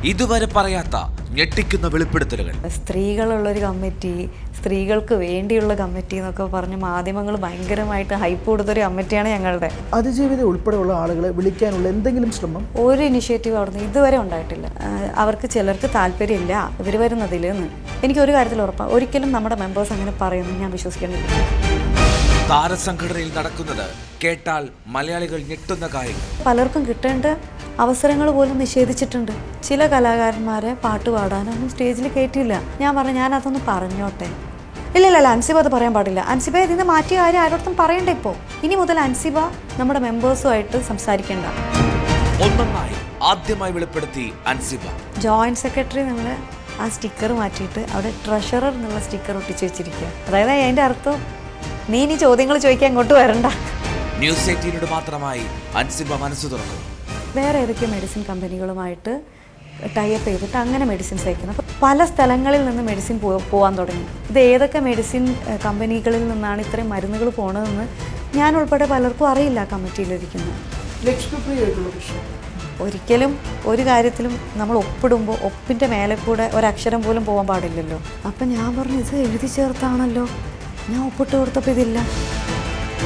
ഇതുവരെ പറയാത്ത ഞെട്ടിക്കുന്ന വെളിപ്പെടുത്തലുകൾ. സ്ത്രീകളുള്ളൊരു കമ്മിറ്റി, സ്ത്രീകൾക്ക് വേണ്ടിയുള്ള കമ്മിറ്റി എന്നൊക്കെ പറഞ്ഞ് മാധ്യമങ്ങൾ ഭയങ്കരമായിട്ട് ഹൈപ്പ് കൊടുത്തൊരു കമ്മിറ്റിയാണ് ഞങ്ങളുടെ. അതിജീവിത ഉൾപ്പെടെയുള്ള ആളുകളെ വിളിക്കാനുള്ള എന്തെങ്കിലും ശ്രമം? ഒരു ഇനിഷ്യേറ്റീവ് അവിടുന്ന് ഇതുവരെ ഉണ്ടായിട്ടില്ല. അവർക്ക് ചിലർക്ക് താല്പര്യമില്ല ഇവർ വരുന്നതിൽ എന്ന് എനിക്കൊരു കാര്യത്തിൽ ഉറപ്പാണ്. ഒരിക്കലും നമ്മുടെ മെമ്പേഴ്സ് അങ്ങനെ പറയുമെന്ന് ഞാൻ വിശ്വസിക്കുന്നില്ല. താരസംഘടനയിൽ നടക്കുന്നത് കേട്ടാൽ മലയാളികൾ ഞെട്ടുന്ന കാര്യങ്ങൾ. പലർക്കും കിട്ടേണ്ട അവസരങ്ങൾ പോലും നിഷേധിച്ചിട്ടുണ്ട്. ചില കലാകാരന്മാരെ പാട്ട് പാടാനൊന്നും സ്റ്റേജിൽ കയറ്റിയില്ല. ഞാൻ പറഞ്ഞു ഞാനതൊന്ന് പറഞ്ഞോട്ടെ. ഇല്ല അൻസിബ അത് പറയാൻ പാടില്ല. അൻസിബ ഇതിന് മാറ്റിയ കാര്യം ആരോടത്തും പറയണ്ട. ഇപ്പോൾ ഇനി മുതൽ അൻസിബ നമ്മുടെ മെമ്പേഴ്സുമായിട്ട് സംസാരിക്കേണ്ട. ഒന്നൊന്നായി ആദ്യമായി വെളിപ്പെടുത്തി അൻസിബ. ജോയിന്റ് സെക്രട്ടറി നമ്മൾ ആ സ്റ്റിക്കർ മാറ്റിയിട്ട് അവിടെ ട്രഷറർ എന്നുള്ള സ്റ്റിക്കർ ഒട്ടിച്ച് വെച്ചിരിക്കുക. അതായത് അതിൻ്റെ അർത്ഥം നീ ഇനി ചോദ്യങ്ങൾ ചോദിക്കാൻ അങ്ങോട്ട് വരണ്ട. ന്യൂസ് 18 മാത്രമായി അൻസിബ മനസ്സ് തുറന്നു. വേറെ ഏതൊക്കെ മെഡിസിൻ കമ്പനികളുമായിട്ട് ടൈപ്പ് ചെയ്തിട്ട് അങ്ങനെ മെഡിസിൻസ് അയക്കുന്നത്. അപ്പോൾ പല സ്ഥലങ്ങളിൽ നിന്ന് മെഡിസിൻ പോകാൻ തുടങ്ങി. ഇത് ഏതൊക്കെ മെഡിസിൻ കമ്പനികളിൽ നിന്നാണ് ഇത്രയും മരുന്നുകൾ പോകണതെന്ന് ഞാൻ ഉൾപ്പെടെ പലർക്കും അറിയില്ല. കമ്മിറ്റിയിലിരിക്കുന്നു. ഒരിക്കലും ഒരു കാര്യത്തിലും നമ്മൾ ഒപ്പിടുമ്പോൾ ഒപ്പിൻ്റെ മേലെ കൂടെ ഒരക്ഷരം പോലും പോകാൻ പാടില്ലല്ലോ. അപ്പം ഞാൻ പറഞ്ഞു ഇത് എഴുതി ചേർത്താണല്ലോ, ഞാൻ ഒപ്പിട്ട് കൊടുത്തപ്പോൾ ഇതില്ല.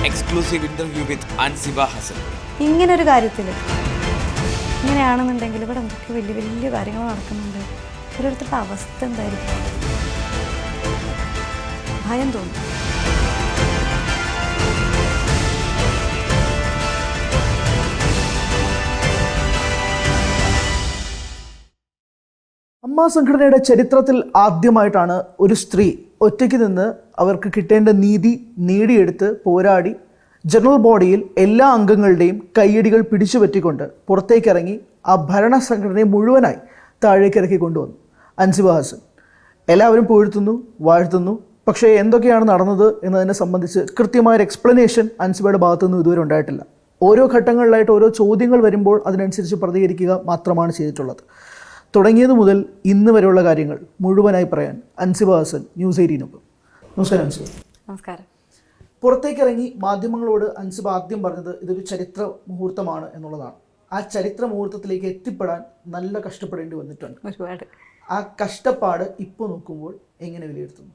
Exclusive interview with Ansiba Hasan. ഇങ്ങനൊരു കാര്യത്തിൽ ഇങ്ങനെയാണെന്നുണ്ടെങ്കിൽ ഇവിടെ എന്തൊക്കെ വലിയ വലിയ കാര്യങ്ങൾ നടക്കുന്നുണ്ട്. ഓരോരുത്തരുടെ അവസ്ഥ എന്തായിരിക്കും? ഭയം തോന്നും. അമ്മ സംഘടനയുടെ ചരിത്രത്തിൽ ആദ്യമായിട്ടാണ് ഒരു സ്ത്രീ ഒറ്റയ്ക്ക് നിന്ന് അവർക്ക് കിട്ടേണ്ട നീതി നേടിയെടുത്ത് പോരാടി ജനറൽ ബോഡിയിൽ എല്ലാ അംഗങ്ങളുടെയും കയ്യടികൾ പിടിച്ചുപറ്റിക്കൊണ്ട് പുറത്തേക്കിറങ്ങി ആ ഭരണ സംഘടനയെ മുഴുവനായി താഴേക്കിറക്കി കൊണ്ടുവന്നു അൻസിബ ഹസൻ. എല്ലാവരും പുകഴ്ത്തുന്നു, വാഴ്ത്തുന്നു. പക്ഷേ എന്തൊക്കെയാണ് നടന്നത് എന്നതിനെ സംബന്ധിച്ച് കൃത്യമായൊരു എക്സ്പ്ലനേഷൻ അൻസിബയുടെ ഭാഗത്തുനിന്നും ഇതുവരെ ഉണ്ടായിട്ടില്ല. ഓരോ ഘട്ടങ്ങളിലായിട്ട് ഓരോ ചോദ്യങ്ങൾ വരുമ്പോൾ അതിനനുസരിച്ച് പ്രതികരിക്കുക മാത്രമാണ് ചെയ്തിട്ടുള്ളത്. തുടങ്ങിയത് മുതൽ ഇന്ന് വരെയുള്ള കാര്യങ്ങൾ മുഴുവനായി പറയാൻ അൻസിബ ഹസൻ ന്യൂസ് 18. നമസ്കാരം അൻസിബ. നമസ്കാരം. പുറത്തേക്കിറങ്ങി മാധ്യമങ്ങളോട് അൻസിബ ആദ്യം പറഞ്ഞത് ഇതൊരു ചരിത്ര മുഹൂർത്തമാണ് എന്നുള്ളതാണ്. ആ ചരിത്ര മുഹൂർത്തത്തിലേക്ക് എത്തിപ്പെടാൻ നല്ല കഷ്ടപ്പെടേണ്ടി വന്നിട്ടുണ്ട്. ഒരുപാട്. ആ കഷ്ടപ്പാട് ഇപ്പോൾ നോക്കുമ്പോൾ എങ്ങനെ വിലയിരുത്തുന്നു?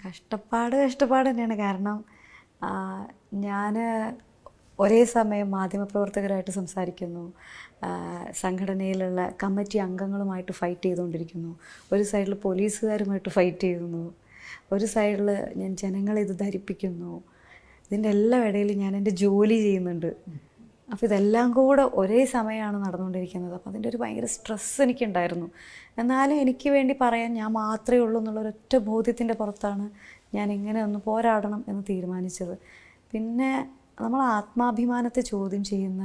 കഷ്ടപ്പാട് തന്നെയാണ്. കാരണം ഞാൻ ഒരേ സമയം മാധ്യമപ്രവർത്തകരായിട്ട് സംസാരിക്കുന്നു, സംഘടനയിലുള്ള കമ്മിറ്റി അംഗങ്ങളുമായിട്ട് ഫൈറ്റ് ചെയ്തുകൊണ്ടിരിക്കുന്നു, ഒരു സൈഡിൽ പോലീസുകാരുമായിട്ട് ഫൈറ്റ് ചെയ്യുന്നു, ഒരു സൈഡിൽ ഞാൻ ജനങ്ങളെ ഇത് ധരിപ്പിക്കുന്നു. ഇതിൻ്റെ എല്ലാം ഇടയിൽ ഞാൻ എൻ്റെ ജോലി ചെയ്യുന്നുണ്ട്. അപ്പോൾ ഇതെല്ലാം കൂടെ ഒരേ സമയമാണ് നടന്നുകൊണ്ടിരിക്കുന്നത്. അപ്പോൾ അതിൻ്റെ ഒരു ഭയങ്കര സ്ട്രെസ്സ് എനിക്കുണ്ടായിരുന്നു. എന്നാലും എനിക്ക് വേണ്ടി പറയാൻ ഞാൻ മാത്രമേ ഉള്ളൂ എന്നുള്ളൊരൊറ്റ ബോധ്യത്തിൻ്റെ പുറത്താണ് ഞാൻ ഇങ്ങനെ ഒന്ന് പോരാടണം എന്ന് തീരുമാനിച്ചത്. പിന്നെ നമ്മൾ ആത്മാഭിമാനത്തെ ചോദ്യം ചെയ്യുന്ന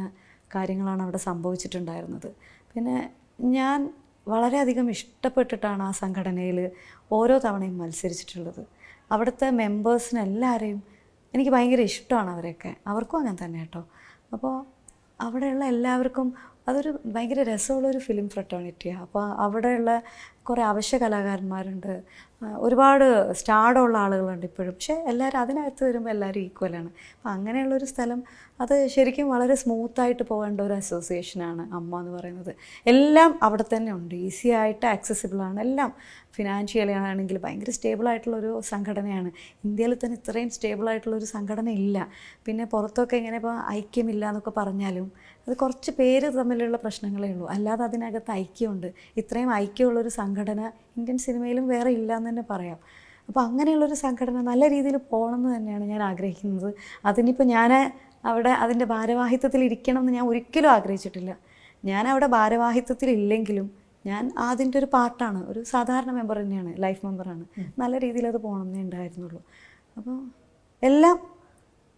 കാര്യങ്ങളാണ് അവിടെ സംഭവിച്ചിട്ടുണ്ടായിരുന്നത്. പിന്നെ ഞാൻ വളരെയധികം ഇഷ്ടപ്പെട്ടിട്ടാണ് ആ സംഘടനയിൽ ഓരോ തവണയും മത്സരിച്ചിട്ടുള്ളത്. അവിടുത്തെ മെമ്പേഴ്സിനെല്ലാവരെയും എനിക്ക് ഭയങ്കര ഇഷ്ടമാണ്. അവരൊക്കെ അവർക്കും അങ്ങനെ തന്നെ കേട്ടോ. അപ്പോൾ അവിടെയുള്ള എല്ലാവർക്കും അതൊരു ഭയങ്കര രസമുള്ളൊരു ഫിലിം ഫ്രട്ടേണിറ്റിയാണ്. അപ്പോൾ അവിടെയുള്ള കുറേ അവശ്യ കലാകാരന്മാരുണ്ട്, ഒരുപാട് സ്റ്റാർഡുള്ള ആളുകളുണ്ട് ഇപ്പോഴും. പക്ഷേ എല്ലാവരും അതിനകത്ത് വരുമ്പോൾ എല്ലാവരും ഈക്വലാണ്. അപ്പോൾ അങ്ങനെയുള്ളൊരു സ്ഥലം അത് ശരിക്കും വളരെ സ്മൂത്തായിട്ട് പോകേണ്ട ഒരു അസോസിയേഷനാണ് അമ്മ എന്ന് പറയുന്നത്. എല്ലാം അവിടെ തന്നെ ഉണ്ട്, ഈസി ആയിട്ട് ആക്സസിബിളാണ്. എല്ലാം ഫിനാൻഷ്യലി ആണെങ്കിൽ ഭയങ്കര സ്റ്റേബിളായിട്ടുള്ളൊരു സംഘടനയാണ്. ഇന്ത്യയിൽ തന്നെ ഇത്രയും സ്റ്റേബിളായിട്ടുള്ളൊരു സംഘടന ഇല്ല. പിന്നെ പുറത്തൊക്കെ ഇങ്ങനെ ഇപ്പോൾ ഐക്യമില്ല എന്നൊക്കെ പറഞ്ഞാലും അത് കുറച്ച് പേര് തമ്മിലുള്ള പ്രശ്നങ്ങളേ ഉള്ളൂ, അല്ലാതെ അതിനകത്ത് ഐക്യമുണ്ട്. ഇത്രയും ഐക്യമുള്ളൊരു സംഘടന ഇന്ത്യൻ സിനിമയിലും വേറെ ഇല്ല എന്ന് തന്നെ പറയാം. അപ്പോൾ അങ്ങനെയുള്ളൊരു സംഘടന നല്ല രീതിയിൽ പോകണമെന്ന് തന്നെയാണ് ഞാൻ ആഗ്രഹിക്കുന്നത്. അതിനിപ്പോൾ ഞാൻ അവിടെ അതിൻ്റെ ഭാരവാഹിത്വത്തിൽ ഇരിക്കണം എന്ന് ഞാൻ ഒരിക്കലും ആഗ്രഹിച്ചിട്ടില്ല. ഞാൻ അവിടെ ഭാരവാഹിത്വത്തിലില്ലെങ്കിലും ഞാൻ അതിൻ്റെ ഒരു പാർട്ടാണ്, ഒരു സാധാരണ മെമ്പർ തന്നെയാണ്, ലൈഫ് മെമ്പറാണ്. നല്ല രീതിയിൽ അത് പോകണമെന്നേ ഉണ്ടായിരുന്നുള്ളൂ. അപ്പോൾ എല്ലാം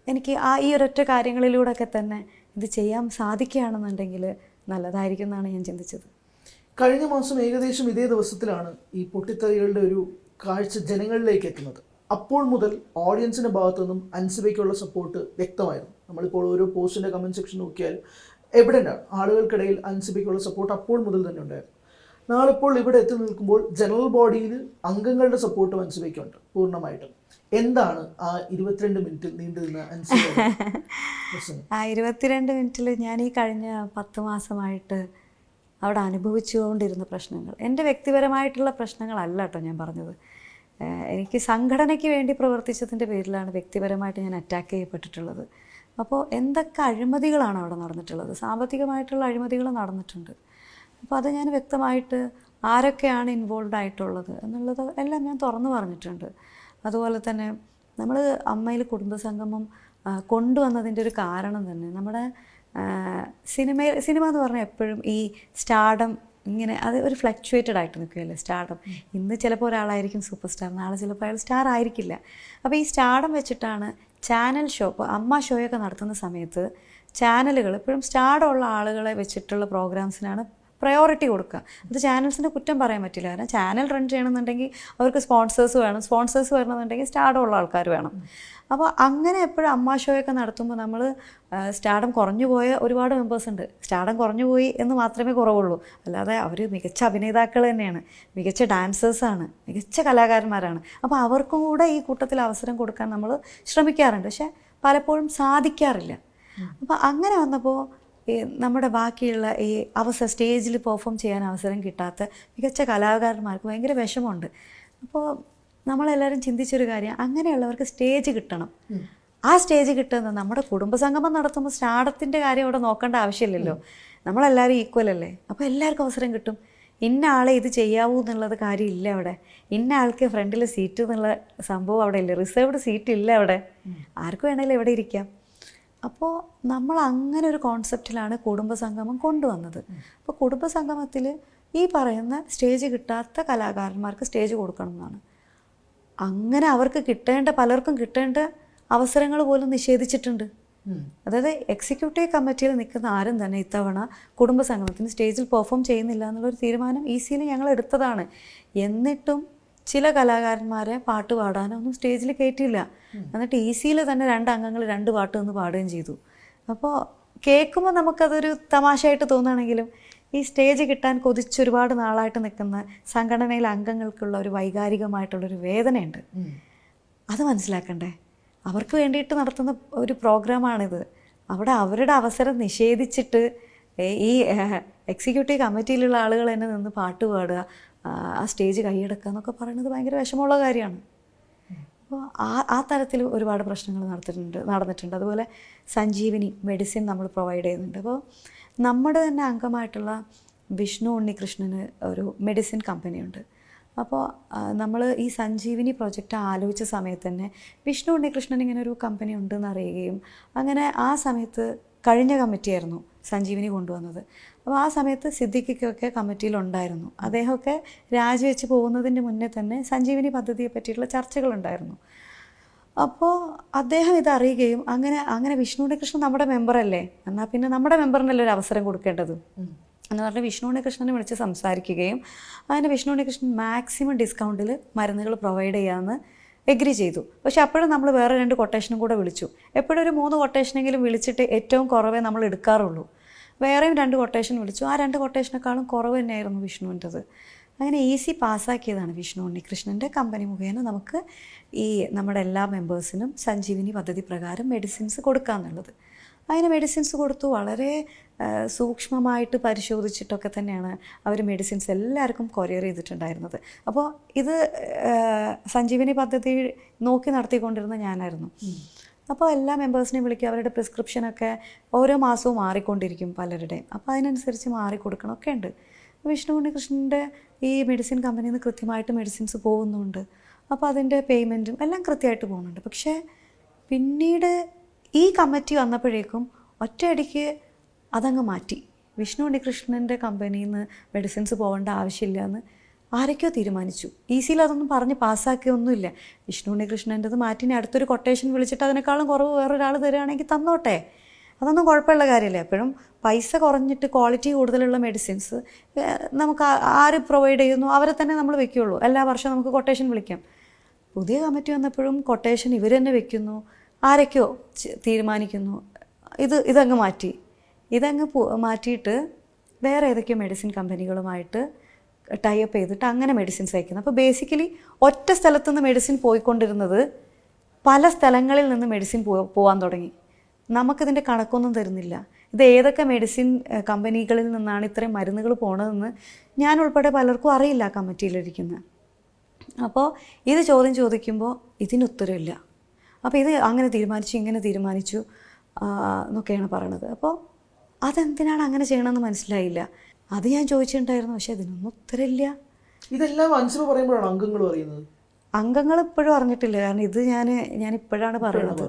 എനിക്ക് ഈ ഒരൊറ്റ കാര്യങ്ങളിലൂടെയൊക്കെ തന്നെ ഇത് ചെയ്യാൻ സാധിക്കുകയാണെന്നുണ്ടെങ്കിൽ നല്ലതായിരിക്കും എന്നാണ് ഞാൻ ചിന്തിച്ചത്. കഴിഞ്ഞ മാസം ഏകദേശം ഇതേ ദിവസത്തിലാണ് ഈ പൊട്ടിത്തെറികളുടെ ഒരു കാഴ്ച ജനങ്ങളിലേക്ക് എത്തുന്നത്. അപ്പോൾ മുതൽ ഓഡിയൻസിൻ്റെ ഭാഗത്തു നിന്നും അൻസിബയ്ക്കുള്ള സപ്പോർട്ട് വ്യക്തമായിരുന്നു. നമ്മളിപ്പോൾ ഓരോ പോസ്റ്റിൻ്റെ കമൻറ്റ് സെക്ഷൻ നോക്കിയാൽ എവിടെയാണ് ആളുകൾക്കിടയിൽ അൻസിബയ്ക്കുള്ള സപ്പോർട്ട് അപ്പോൾ മുതൽ തന്നെ ഉണ്ടായിരുന്നു. നാളിപ്പോൾ ഇവിടെ എത്തി നിൽക്കുമ്പോൾ ജനറൽ ബോഡിയിൽ അംഗങ്ങളുടെ സപ്പോർട്ട് അൻസിബയ്ക്കുണ്ട് പൂർണ്ണമായിട്ടും. എന്താണ് ആ 22 മിനിറ്റിൽ നീണ്ടു നിന്ന അൻസിബ? ആ 22 മിനിറ്റിൽ ഞാൻ ഈ കഴിഞ്ഞ 10 മാസമായിട്ട് അവിടെ അനുഭവിച്ചുകൊണ്ടിരുന്ന പ്രശ്നങ്ങൾ എൻ്റെ വ്യക്തിപരമായിട്ടുള്ള പ്രശ്നങ്ങളല്ല കേട്ടോ ഞാൻ പറഞ്ഞത്. എനിക്ക് സംഘടനയ്ക്ക് വേണ്ടി പ്രവർത്തിച്ചതിൻ്റെ പേരിലാണ് വ്യക്തിപരമായിട്ട് ഞാൻ അറ്റാക്ക് ചെയ്യപ്പെട്ടിട്ടുള്ളത്. അപ്പോൾ എന്തൊക്കെ അഴിമതികളാണ് അവിടെ നടന്നിട്ടുള്ളത്, സാമ്പത്തികമായിട്ടുള്ള അഴിമതികൾ നടന്നിട്ടുണ്ട്. അപ്പോൾ അത് ഞാൻ വ്യക്തമായിട്ട് ആരൊക്കെയാണ് ഇൻവോൾവ് ആയിട്ടുള്ളത് എന്നുള്ളത് എല്ലാം ഞാൻ തുറന്നു പറഞ്ഞിട്ടുണ്ട്. അതുപോലെ തന്നെ നമ്മൾ അമ്മയിൽ കുടുംബസംഗമം കൊണ്ടുവന്നതിൻ്റെ ഒരു കാരണം തന്നെ നമ്മുടെ സിനിമ എന്ന് പറഞ്ഞാൽ എപ്പോഴും ഈ സ്റ്റാർഡം ഇങ്ങനെ അത് ഒരു ഫ്ലക്ച്വേറ്റഡ് ആയിട്ട് നിൽക്കുകയല്ലേ സ്റ്റാർഡം. ഇന്ന് ചിലപ്പോൾ ഒരാളായിരിക്കും സൂപ്പർ സ്റ്റാർ, നാളെ ചിലപ്പോൾ അയാൾ സ്റ്റാർ ആയിരിക്കില്ല. അപ്പോൾ ഈ സ്റ്റാർഡം വെച്ചിട്ടാണ് ചാനൽ ഷോ, ഇപ്പോൾ അമ്മ ഷോയൊക്കെ നടത്തുന്ന സമയത്ത് ചാനലുകൾ എപ്പോഴും സ്റ്റാർഡമുള്ള ആളുകളെ വെച്ചിട്ടുള്ള പ്രോഗ്രാംസിനാണ് പ്രയോറിറ്റി കൊടുക്കുക. അത് ചാനൽസിൻ്റെ കുറ്റം പറയാൻ പറ്റില്ല. കാരണം ചാനൽ റൺ ചെയ്യണമെന്നുണ്ടെങ്കിൽ അവർക്ക് സ്പോൺസേഴ്സ് വേണം, സ്പോൺസേഴ്സ് വരണമെന്നുണ്ടെങ്കിൽ സ്റ്റാർഡമുള്ള ആൾക്കാർ വേണം. അപ്പോൾ അങ്ങനെ എപ്പോഴും അമ്മ ഷോയൊക്കെ നടത്തുമ്പോൾ നമ്മൾ സ്റ്റാർഡം കുറഞ്ഞു പോയ ഒരുപാട് മെമ്പേഴ്സ് ഉണ്ട്. സ്റ്റാർഡം കുറഞ്ഞു പോയി എന്ന് മാത്രമേ കുറവുള്ളൂ, അല്ലാതെ അവർ മികച്ച അഭിനേതാക്കൾ തന്നെയാണ്, മികച്ച ഡാൻസേഴ്സാണ്, മികച്ച കലാകാരന്മാരാണ്. അപ്പോൾ അവർക്കും കൂടെ ഈ കൂട്ടത്തിൽ അവസരം കൊടുക്കാൻ നമ്മൾ ശ്രമിക്കാറുണ്ട്, പക്ഷെ പലപ്പോഴും സാധിക്കാറില്ല. അപ്പോൾ അങ്ങനെ വന്നപ്പോൾ ഈ നമ്മുടെ ബാക്കിയുള്ള ഈ സ്റ്റേജിൽ പെർഫോം ചെയ്യാൻ അവസരം കിട്ടാത്ത മികച്ച കലാകാരന്മാർക്ക് ഭയങ്കര വിഷമമുണ്ട്. അപ്പോൾ നമ്മളെല്ലാവരും ചിന്തിച്ചൊരു കാര്യം, അങ്ങനെയുള്ളവർക്ക് സ്റ്റേജ് കിട്ടണം. ആ സ്റ്റേജ് കിട്ടുന്നത് നമ്മുടെ കുടുംബസംഗമം നടത്തുമ്പോൾ സ്റ്റാർഡത്തിൻ്റെ കാര്യം അവിടെ നോക്കേണ്ട ആവശ്യമില്ലല്ലോ, നമ്മളെല്ലാവരും ഈക്വൽ അല്ലേ. അപ്പോൾ എല്ലാവർക്കും അവസരം കിട്ടും. ഇന്ന ആളെ ഇത് ചെയ്യാവൂ എന്നുള്ളത് കാര്യമില്ല അവിടെ. ഇന്ന ആൾക്ക് ഫ്രണ്ടിൽ സീറ്റ് എന്നുള്ള സംഭവം അവിടെ ഇല്ല, റിസർവ്ഡ് സീറ്റ് ഇല്ല അവിടെ, ആർക്ക് വേണമെങ്കിലും എവിടെ ഇരിക്കാം. അപ്പോൾ നമ്മൾ അങ്ങനെ ഒരു കോൺസെപ്റ്റിലാണ് കുടുംബസംഗമം കൊണ്ടുവന്നത്. അപ്പോൾ കുടുംബസംഗമത്തിൽ ഈ പറയുന്ന സ്റ്റേജ് കിട്ടാത്ത കലാകാരന്മാർക്ക് സ്റ്റേജ് കൊടുക്കണം എന്നാണ്. അങ്ങനെ അവർക്ക് പലർക്കും കിട്ടേണ്ട അവസരങ്ങൾ പോലും നിഷേധിച്ചിട്ടുണ്ട്. അതായത് എക്സിക്യൂട്ടീവ് കമ്മിറ്റിയിൽ നിൽക്കുന്ന ആരും തന്നെ ഇത്തവണ കുടുംബസംഗമത്തിന് സ്റ്റേജിൽ പെർഫോം ചെയ്യുന്നില്ല എന്നുള്ളൊരു തീരുമാനം ഈസിയിൽ ഞങ്ങൾ എടുത്തതാണ്. എന്നിട്ടും ചില കലാകാരന്മാരെ പാട്ട് പാടാനൊന്നും സ്റ്റേജിൽ കയറ്റിയില്ല. എന്നിട്ട് ഈസിയിൽ തന്നെ 2 അംഗങ്ങൾ 2 പാട്ട് നിന്ന് പാടുകയും ചെയ്തു. അപ്പോൾ കേൾക്കുമ്പോൾ നമുക്കതൊരു തമാശയായിട്ട് തോന്നുകയാണെങ്കിലും ഈ സ്റ്റേജ് കിട്ടാൻ കൊതിച്ചൊരുപാട് നാളായിട്ട് നിൽക്കുന്ന സംഘടനയിലെ അംഗങ്ങൾക്കുള്ള ഒരു വൈകാരികമായിട്ടുള്ളൊരു വേദനയുണ്ട്. അത് മനസ്സിലാക്കണ്ടേ? അവർക്ക് വേണ്ടിയിട്ട് നടത്തുന്ന ഒരു പ്രോഗ്രാമാണിത്. അവിടെ അവരുടെ അവസരം നിഷേധിച്ചിട്ട് ഈ എക്സിക്യൂട്ടീവ് കമ്മിറ്റിയിലുള്ള ആളുകൾ തന്നെ നിന്ന് പാട്ട് പാടുക, ആ സ്റ്റേജ് കൈയടക്കുക എന്നൊക്കെ പറയുന്നത് ഭയങ്കര വിഷമമുള്ള കാര്യമാണ്. അപ്പോൾ ആ തരത്തിൽ ഒരുപാട് പ്രശ്നങ്ങൾ നടന്നിട്ടുണ്ട്. അതുപോലെ സഞ്ജീവിനി മെഡിസിൻ നമ്മൾ പ്രൊവൈഡ് ചെയ്യുന്നുണ്ട്. അപ്പോൾ നമ്മുടെ തന്നെ അംഗമായിട്ടുള്ള വിഷ്ണു ഉണ്ണികൃഷ്ണന് ഒരു മെഡിസിൻ കമ്പനിയുണ്ട്. അപ്പോൾ നമ്മൾ ഈ സഞ്ജീവിനി പ്രോജക്റ്റ് ആലോചിച്ച സമയത്ത് തന്നെ വിഷ്ണു ഉണ്ണികൃഷ്ണൻ ഇങ്ങനെ ഒരു കമ്പനി ഉണ്ടെന്ന് അറിയുകയും അങ്ങനെ ആ സമയത്ത് കഴിഞ്ഞ കമ്മിറ്റിയായിരുന്നു സഞ്ജീവിനി കൊണ്ടുവന്നത്. അപ്പോൾ ആ സമയത്ത് സിദ്ദിഖിക്കൊക്കെ കമ്മിറ്റിയിലുണ്ടായിരുന്നു. അദ്ദേഹമൊക്കെ രാജിവെച്ച് പോകുന്നതിൻ്റെ മുന്നേ തന്നെ സഞ്ജീവിനി പദ്ധതിയെ പറ്റിയിട്ടുള്ള ചർച്ചകളുണ്ടായിരുന്നു. അപ്പോൾ അദ്ദേഹം ഇതറിയുകയും അങ്ങനെ വിഷ്ണു ഉണ്ണികൃഷ്ണൻ നമ്മുടെ മെമ്പറല്ലേ, എന്നാൽ പിന്നെ നമ്മുടെ മെമ്പറിനല്ലേ ഒരു അവസരം കൊടുക്കേണ്ടത് എന്ന് പറഞ്ഞ് വിഷ്ണു ഉണ്ണികൃഷ്ണനെ വിളിച്ച് സംസാരിക്കുകയും അങ്ങനെ വിഷ്ണു ഉണ്ണികൃഷ്ണൻ മാക്സിമം ഡിസ്കൗണ്ടിൽ മരുന്നുകൾ പ്രൊവൈഡ് ചെയ്യാമെന്ന് എഗ്രി ചെയ്തു. പക്ഷെ അപ്പോഴും നമ്മൾ വേറെ 2 കൊട്ടേഷനും കൂടെ വിളിച്ചു. എപ്പോഴും ഒരു 3 കൊട്ടേഷനെങ്കിലും വിളിച്ചിട്ട് ഏറ്റവും കുറവേ നമ്മൾ എടുക്കാറുള്ളൂ. വേറെയും 2 കൊട്ടേഷൻ വിളിച്ചു. ആ 2 കൊട്ടേഷനേക്കാളും കുറവ് തന്നെയായിരുന്നു വിഷ്ണുവിൻ്റെത്. അങ്ങനെ ഈസി പാസ്സാക്കിയതാണ് വിഷ്ണു ഉണ്ണികൃഷ്ണൻ്റെ കമ്പനി മുഖേന നമുക്ക് ഈ നമ്മുടെ എല്ലാ മെമ്പേഴ്സിനും സഞ്ജീവിനി പദ്ധതി പ്രകാരം മെഡിസിൻസ് കൊടുക്കാമെന്നുള്ളത്. അതിന് മെഡിസിൻസ് കൊടുത്തു. വളരെ സൂക്ഷ്മമായിട്ട് പരിശോധിച്ചിട്ടൊക്കെ തന്നെയാണ് അവർ മെഡിസിൻസ് എല്ലാവർക്കും കൊറിയർ ചെയ്തിട്ടുണ്ടായിരുന്നത്. അപ്പോൾ ഇത് സഞ്ജീവിനി പദ്ധതി നോക്കി നടത്തിക്കൊണ്ടിരുന്ന ഞാനായിരുന്നു. അപ്പോൾ എല്ലാ മെമ്പേഴ്സിനെയും വിളിക്കുക, അവരുടെ പ്രിസ്ക്രിപ്ഷനൊക്കെ ഓരോ മാസവും മാറിക്കൊണ്ടിരിക്കും പലരുടെയും. അപ്പോൾ അതിനനുസരിച്ച് മാറിക്കൊടുക്കണമൊക്കെ ഉണ്ട്. വിഷ്ണു ഉണ്ണികൃഷ്ണൻ്റെ ഈ മെഡിസിൻ കമ്പനിയിൽ നിന്ന് കൃത്യമായിട്ട് മെഡിസിൻസ് പോകുന്നുണ്ട്. അപ്പോൾ അതിൻ്റെ പേയ്മെൻറ്റും എല്ലാം കൃത്യമായിട്ട് പോകുന്നുണ്ട്. പക്ഷേ പിന്നീട് ഈ കമ്മിറ്റി വന്നപ്പോഴേക്കും ഒറ്റയടിക്ക് അതങ്ങ് മാറ്റി. വിഷ്ണു ഉണ്ണികൃഷ്ണൻ്റെ കമ്പനിയിൽ നിന്ന് മെഡിസിൻസ് പോകേണ്ട ആവശ്യമില്ല എന്ന് ആരൊക്കെയോ തീരുമാനിച്ചു. ഈസിയിൽ അതൊന്നും പറഞ്ഞ് പാസ്സാക്കിയൊന്നുമില്ല. വിഷ്ണു ഉണ്ണികൃഷ്ണൻ്റെത് മാറ്റി ഇനി അടുത്തൊരു കൊട്ടേഷൻ വിളിച്ചിട്ട് അതിനേക്കാളും കുറവ് വേറൊരാൾ തരികയാണെങ്കിൽ തന്നോട്ടെ, അതൊന്നും കുഴപ്പമുള്ള കാര്യമില്ല. എപ്പോഴും പൈസ കുറഞ്ഞിട്ട് ക്വാളിറ്റി കൂടുതലുള്ള മെഡിസിൻസ് നമുക്ക് ആര് പ്രൊവൈഡ് ചെയ്യുന്നു അവരെ തന്നെ നമ്മൾ വെക്കുകയുള്ളൂ. എല്ലാ വർഷവും നമുക്ക് കൊട്ടേഷൻ വിളിക്കാം. പുതിയ കമ്മിറ്റി വന്നപ്പോഴും കൊട്ടേഷൻ ഇവർ തന്നെ വെക്കുന്നു, ആരൊക്കെയോ തീരുമാനിക്കുന്നു. ഇതങ്ങ് മാറ്റിയിട്ട് വേറെ ഏതൊക്കെയോ മെഡിസിൻ കമ്പനികളുമായിട്ട് ടൈപ്പ് ചെയ്തിട്ട് അങ്ങനെ മെഡിസിൻസ് അയക്കുന്നു. അപ്പോൾ ബേസിക്കലി ഒറ്റ സ്ഥലത്തുനിന്ന് മെഡിസിൻ പോയിക്കൊണ്ടിരുന്നത് പല സ്ഥലങ്ങളിൽ നിന്ന് മെഡിസിൻ പോകാൻ തുടങ്ങി. നമുക്കിതിൻ്റെ കണക്കൊന്നും തരുന്നില്ല. ഇത് ഏതൊക്കെ മെഡിസിൻ കമ്പനികളിൽ നിന്നാണ് ഇത്രയും മരുന്നുകൾ പോണതെന്ന് ഞാൻ ഉൾപ്പെടെ പലർക്കും അറിയില്ല ആ കമ്മിറ്റിയിലിരിക്കുന്നത്. അപ്പോൾ ഇത് ചോദിക്കുമ്പോൾ ഇതിന് ഉത്തരവില്ല. അപ്പോൾ ഇത് അങ്ങനെ തീരുമാനിച്ചു, ഇങ്ങനെ തീരുമാനിച്ചു എന്നൊക്കെയാണ് പറയണത്. അപ്പോൾ അതെന്തിനാണ് അങ്ങനെ ചെയ്യണമെന്ന് മനസ്സിലായില്ല. അത് ഞാൻ ചോദിച്ചിട്ടുണ്ടായിരുന്നു, പക്ഷെ അതിനൊന്നും ഉത്തരമില്ല. ഇതെല്ലാം അൻസിബ പറയുമ്പോഴാണ് അംഗങ്ങൾ പറയുന്നത്. അംഗങ്ങൾ ഇപ്പോഴും അറിഞ്ഞിട്ടില്ല, കാരണം ഇത് ഞാൻ ഇപ്പോഴാണ് പറയണത്.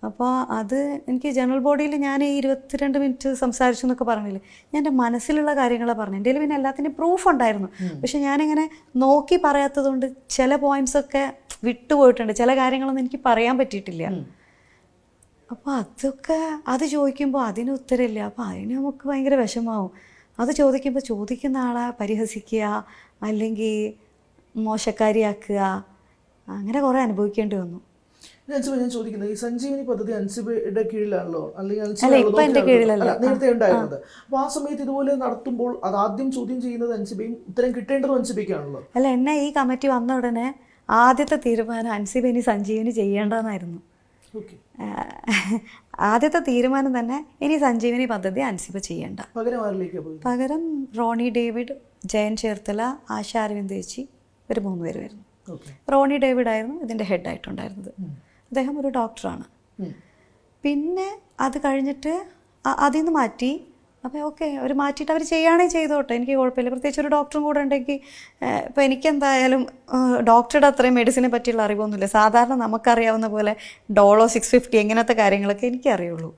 അപ്പോൾ അത് എനിക്ക് ജനറൽ ബോഡിയിൽ ഞാൻ 22 മിനിറ്റ് സംസാരിച്ചു എന്നൊക്കെ പറഞ്ഞില്ലേ, ഞാൻ എൻ്റെ മനസ്സിലുള്ള കാര്യങ്ങളാണ് പറഞ്ഞു. എൻ്റെ പിന്നെ എല്ലാത്തിൻ്റെയും പ്രൂഫ് ഉണ്ടായിരുന്നു, പക്ഷെ ഞാനിങ്ങനെ നോക്കി പറയാത്തതുകൊണ്ട് ചില പോയിന്റ്സൊക്കെ വിട്ടുപോയിട്ടുണ്ട്, ചില കാര്യങ്ങളൊന്നും എനിക്ക് പറയാൻ പറ്റിയിട്ടില്ല. അപ്പോൾ അതൊക്കെ അത് ചോദിക്കുമ്പോൾ അതിന് ഉത്തരമില്ല. അപ്പോൾ അതിന് നമുക്ക് ഭയങ്കര വിഷമാവും. അത് ചോദിക്കുമ്പോൾ ചോദിക്കുന്ന ആളെ പരിഹസിക്കുക, അല്ലെങ്കിൽ മോശക്കാരിയാക്കുക, അങ്ങനെ കുറേ അനുഭവിക്കേണ്ടി വന്നു. ഞാൻ ചോദിക്കുന്നത്, ഈ സഞ്ജീവനി പദ്ധതി അൻസിബയുടെ കീഴിലാണല്ലോ, അല്ലെങ്കിൽ നേരത്തെ ഉണ്ടായിരുന്നത്. അപ്പൊ ആ സമയത്ത് ഇതുപോലെ നടത്തുമ്പോൾ അത് ആദ്യം ചോദ്യം ചെയ്യുന്നത് അൻസിബയും ഉത്തരം കിട്ടേണ്ടതും അൻസിബയ്ക്കാണല്ലോ. അല്ല, എന്നെ ഈ കമ്മിറ്റി വന്ന ഉടനെ ആദ്യത്തെ തീരുമാനം അൻസിബ സഞ്ജീവനി ചെയ്യേണ്ടതെന്നായിരുന്നു. ആദ്യത്തെ തീരുമാനം തന്നെ ഇനി സഞ്ജീവനി പദ്ധതി അൻസിബ ചെയ്യേണ്ട. പകരം റോണി ഡേവിഡ്, ജയൻ ചേർത്തല, ആശ അരവിന്ദ് ചേച്ചി, ഒരു 3 പേര് വരുന്നു. റോണി ഡേവിഡ് ആയിരുന്നു ഇതിൻ്റെ ഹെഡായിട്ടുണ്ടായിരുന്നത്. അദ്ദേഹം ഒരു ഡോക്ടറാണ്. പിന്നെ അത് കഴിഞ്ഞിട്ട് അതിൽ നിന്ന് മാറ്റി. അപ്പോൾ ഓക്കെ, അവർ മാറ്റിയിട്ട് അവർ ചെയ്യുകയാണെങ്കിൽ ചെയ്തോട്ടെ, എനിക്ക് കുഴപ്പമില്ല. പ്രത്യേകിച്ച് ഒരു ഡോക്ടറും കൂടെ ഉണ്ടെങ്കിൽ ഇപ്പോൾ എനിക്കെന്തായാലും ഡോക്ടറുടെ അത്രയും മെഡിസിനെ പറ്റിയുള്ള അറിവൊന്നുമില്ല. സാധാരണ നമുക്കറിയാവുന്ന പോലെ ഡോളോ 650 എങ്ങനത്തെ കാര്യങ്ങളൊക്കെ എനിക്കറിയുള്ളൂ.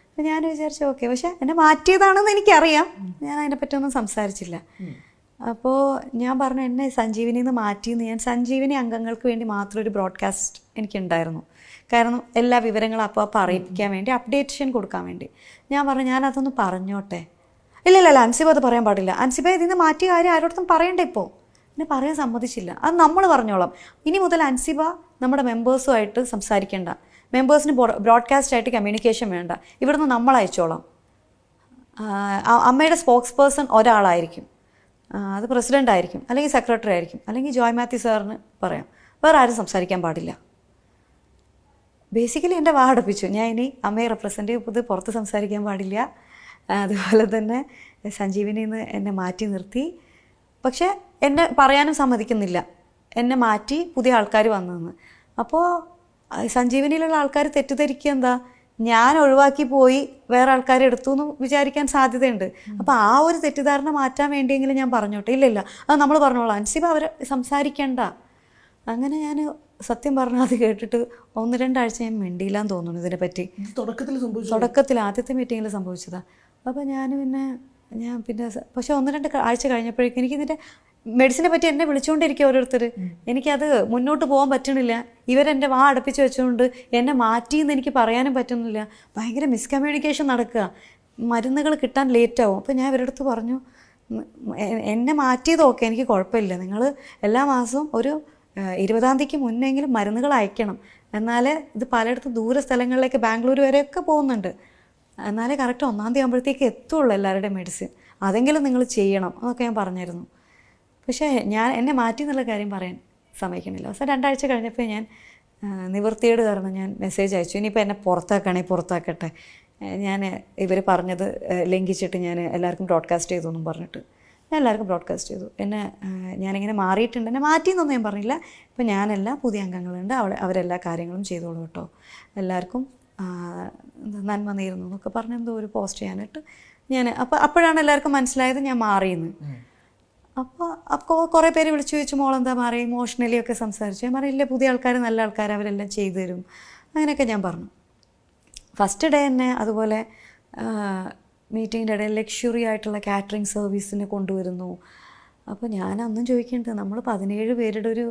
അപ്പോൾ ഞാൻ വിചാരിച്ചു ഓക്കെ, പക്ഷേ എന്നെ മാറ്റിയതാണെന്ന് എനിക്കറിയാം, ഞാൻ അതിനെപ്പറ്റിയൊന്നും സംസാരിച്ചില്ല. അപ്പോൾ ഞാൻ പറഞ്ഞു, എന്നെ സഞ്ജീവനിയിൽ നിന്ന് മാറ്റിയെന്ന്. ഞാൻ സഞ്ജീവനി അംഗങ്ങൾക്ക് വേണ്ടി മാത്രം ഒരു ബ്രോഡ്കാസ്റ്റ് എനിക്കുണ്ടായിരുന്നു, കാരണം എല്ലാ വിവരങ്ങളും അപ്പോൾ അറിയിപ്പിക്കാൻ വേണ്ടി, അപ്ഡേഷൻ കൊടുക്കാൻ വേണ്ടി. ഞാൻ പറഞ്ഞു, ഞാനതൊന്ന് പറഞ്ഞോട്ടെ. ഇല്ല അൻസിബ അത് പറയാൻ പാടില്ല, അൻസിബ ഇതിന് മാറ്റിയ കാര്യം ആരോടത്തും പറയണ്ട, ഇപ്പോൾ എന്നെ പറയാൻ സമ്മതിച്ചില്ല. അത് നമ്മൾ പറഞ്ഞോളാം. ഇനി മുതൽ അൻസിബ നമ്മുടെ മെമ്പേഴ്സുമായിട്ട് സംസാരിക്കേണ്ട, മെമ്പേഴ്സിന് ബ്രോഡ്കാസ്റ്റായിട്ട് കമ്മ്യൂണിക്കേഷൻ വേണ്ട, ഇവിടുന്ന് നമ്മൾ അയച്ചോളാം. അമ്മയുടെ സ്പോക്സ് പേഴ്സൺ ഒരാളായിരിക്കും, അത് പ്രസിഡൻ്റ് ആയിരിക്കും, അല്ലെങ്കിൽ സെക്രട്ടറി ആയിരിക്കും, അല്ലെങ്കിൽ ജോയ് മാത്യു സാറിന് പറയാം, വേറെ ആരും സംസാരിക്കാൻ പാടില്ല. ബേസിക്കലി എൻ്റെ വാ അടപ്പിച്ചു. ഞാൻ ഇനി അമ്മയെ റെപ്രസെൻ്റ് ചെയ്ത് പുറത്ത് സംസാരിക്കാൻ പാടില്ല. അതുപോലെ തന്നെ സഞ്ജീവനിയിൽ നിന്ന് എന്നെ മാറ്റി നിർത്തി. പക്ഷേ എന്നെ പറയാനും സമ്മതിക്കുന്നില്ല, എന്നെ മാറ്റി പുതിയ ആൾക്കാർ വന്നതെന്ന്. അപ്പോൾ സഞ്ജീവനിയിലുള്ള ആൾക്കാർ തെറ്റിദ്ധരിക്കുക എന്താ, ഞാൻ ഒഴിവാക്കി പോയി വേറെ ആൾക്കാരെ എടുത്തു എന്ന് വിചാരിക്കാൻ സാധ്യതയുണ്ട്. അപ്പോൾ ആ ഒരു തെറ്റിദ്ധാരണ മാറ്റാൻ വേണ്ടിയെങ്കിലും ഞാൻ പറഞ്ഞോട്ടെ. ഇല്ല അത് നമ്മൾ പറഞ്ഞോളാം, അൻസിബ അവർ സംസാരിക്കേണ്ട. അങ്ങനെ ഞാൻ സത്യം പറഞ്ഞാൽ അത് കേട്ടിട്ട് 1-2 ആഴ്ച ഞാൻ മിണ്ടിയില്ലാന്ന് തോന്നുന്നു ഇതിനെപ്പറ്റി. തുടക്കത്തിൽ ആദ്യത്തെ മീറ്റിങ്ങിൽ സംഭവിച്ചതാണ്. അപ്പോൾ ഞാൻ പിന്നെ പക്ഷേ 1-2 ആഴ്ച കഴിഞ്ഞപ്പോഴേക്കും എനിക്ക് ഇതിൻ്റെ മെഡിസിനെ പറ്റി എന്നെ വിളിച്ചുകൊണ്ടിരിക്കുക ഓരോരുത്തർ. എനിക്കത് മുന്നോട്ട് പോകാൻ പറ്റണില്ല. ഇവരെൻ്റെ വാ അടപ്പിച്ച് വെച്ചുകൊണ്ട് എന്നെ മാറ്റിയെന്ന് എനിക്ക് പറയാനും പറ്റുന്നില്ല. ഭയങ്കര മിസ്കമ്മ്യൂണിക്കേഷൻ നടക്കുക, മരുന്നുകൾ കിട്ടാൻ ലേറ്റാവും. അപ്പോൾ ഞാൻ ഇവരുടെ അടുത്ത് പറഞ്ഞു, എന്നെ മാറ്റിയതൊക്കെ എനിക്ക് കുഴപ്പമില്ല, നിങ്ങൾ എല്ലാ മാസവും ഒരു 20-ാം തീയതിക്ക് മുന്നെങ്കിലും മരുന്നുകൾ അയക്കണം, എന്നാലേ ഇത് പലയിടത്തും ദൂര സ്ഥലങ്ങളിലേക്ക് ബാംഗ്ലൂർ വരെയൊക്കെ പോകുന്നുണ്ട്, എന്നാലേ കറക്റ്റ് 1-ാം തീയതി ആകുമ്പോഴത്തേക്ക് എത്തുള്ളൂ എല്ലാവരുടെയും മെഡിസിൻ, അതെങ്കിലും നിങ്ങൾ ചെയ്യണം എന്നൊക്കെ ഞാൻ പറഞ്ഞിരുന്നു. പക്ഷേ എന്നെ മാറ്റി എന്നുള്ള കാര്യം പറയാൻ സമ്മതിക്കണില്ല. പക്ഷേ 2 ആഴ്ച കഴിഞ്ഞപ്പോൾ ഞാൻ നിവൃത്തിയോട് കാരണം ഞാൻ മെസ്സേജ് അയച്ചു, ഇനിയിപ്പോൾ എന്നെ പുറത്താക്കണേ പുറത്താക്കട്ടെ, ഞാൻ ഇവർ പറഞ്ഞത് ലംഘിച്ചിട്ട് ഞാൻ എല്ലാവർക്കും ബ്രോഡ്കാസ്റ്റ് ചെയ്തു എന്നും പറഞ്ഞിട്ട് ഞാൻ എല്ലാവർക്കും ബ്രോഡ്കാസ്റ്റ് ചെയ്തു. ഞാനിങ്ങനെ മാറിയിട്ടുണ്ട്, എന്നെ മാറ്റിയെന്നൊന്നും ഞാൻ പറഞ്ഞില്ല. ഇപ്പോൾ ഞാനെല്ലാം പുതിയ അംഗങ്ങളുണ്ട്, അവരെല്ലാ കാര്യങ്ങളും ചെയ്തോളൂ കേട്ടോ, എല്ലാവർക്കും നന്മ നേരുന്നു എന്നൊക്കെ പറഞ്ഞ് എന്തോ ഒരു പോസ്റ്റ് ചെയ്യാനിട്ട് ഞാൻ അപ്പോഴാണ് എല്ലാവർക്കും മനസ്സിലായത് ഞാൻ മാറിയെന്ന്. അപ്പോൾ കുറേ പേര് വിളിച്ചു ചോദിച്ചു, മോളെന്താ മാറി, ഇമോഷണലി ഒക്കെ സംസാരിച്ചു. ഞാൻ പറയില്ല, പുതിയ ആൾക്കാർ നല്ല ആൾക്കാർ, അവരെല്ലാം ചെയ്തു തരും, അങ്ങനെയൊക്കെ ഞാൻ പറഞ്ഞു. ഫസ്റ്റ് ഡേ തന്നെ അതുപോലെ മീറ്റിങ്ങിൻ്റെ ഇടയിൽ ലക്ഷറി ആയിട്ടുള്ള കാറ്ററിംഗ് സർവീസിന് കൊണ്ടുവരുന്നു. അപ്പോൾ ഞാൻ അന്നും ചോദിക്കേണ്ടത്, നമ്മൾ 17 പേരുടെ ഒരു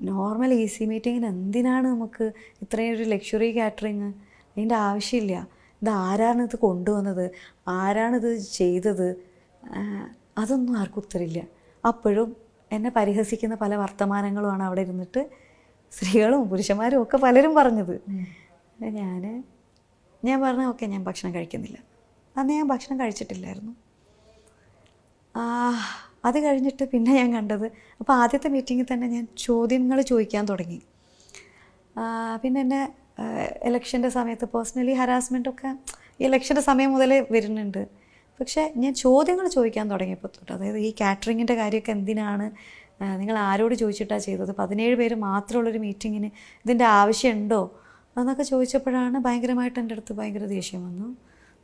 നോർമൽ ഈസി മീറ്റിങ്ങിന് എന്തിനാണ് നമുക്ക് ഇത്രയും ഒരു ലക്ഷറി കാറ്ററിങ്? അതിൻ്റെ ആവശ്യമില്ല. ഇത് ആരാണിത് കൊണ്ടുവന്നത്, ആരാണിത് ചെയ്തത്, അതൊന്നും ആർക്കും ഉത്തരമില്ല. അപ്പോഴും എന്നെ പരിഹസിക്കുന്ന പല വർത്തമാനങ്ങളുമാണ് അവിടെ ഇരുന്നിട്ട് സ്ത്രീകളും പുരുഷന്മാരും ഒക്കെ പലരും പറഞ്ഞത്. ഞാൻ പറഞ്ഞു ഓക്കെ, ഞാൻ ഭക്ഷണം കഴിക്കുന്നില്ല. അന്ന് ഞാൻ ഭക്ഷണം കഴിച്ചിട്ടില്ലായിരുന്നു. അത് കഴിഞ്ഞിട്ട് പിന്നെ ഞാൻ കണ്ടത്, അപ്പോൾ ആദ്യത്തെ മീറ്റിങ്ങിൽ തന്നെ ഞാൻ ചോദ്യങ്ങൾ ചോദിക്കാൻ തുടങ്ങി. പിന്നെ എന്നെ ഇലക്ഷൻ്റെ സമയത്ത് പേഴ്സണലി ഹരാസ്മെൻറ്റൊക്കെ ഇലക്ഷൻ്റെ സമയം മുതലേ വരുന്നുണ്ട്. പക്ഷേ ഞാൻ ചോദ്യങ്ങൾ ചോദിക്കാൻ തുടങ്ങിയപ്പോൾ തൊട്ട്, അതായത് ഈ കാറ്ററിങ്ങിൻ്റെ കാര്യമൊക്കെ എന്തിനാണ്, നിങ്ങൾ ആരോട് ചോദിച്ചിട്ടാണ് ചെയ്തത്, 17 പേര് മാത്രമുള്ളൊരു മീറ്റിങ്ങിന് ഇതിൻ്റെ ആവശ്യമുണ്ടോ എന്നൊക്കെ ചോദിച്ചപ്പോഴാണ് ഭയങ്കരമായിട്ട് എൻ്റെ അടുത്ത് ഭയങ്കര ദേഷ്യം വന്നു.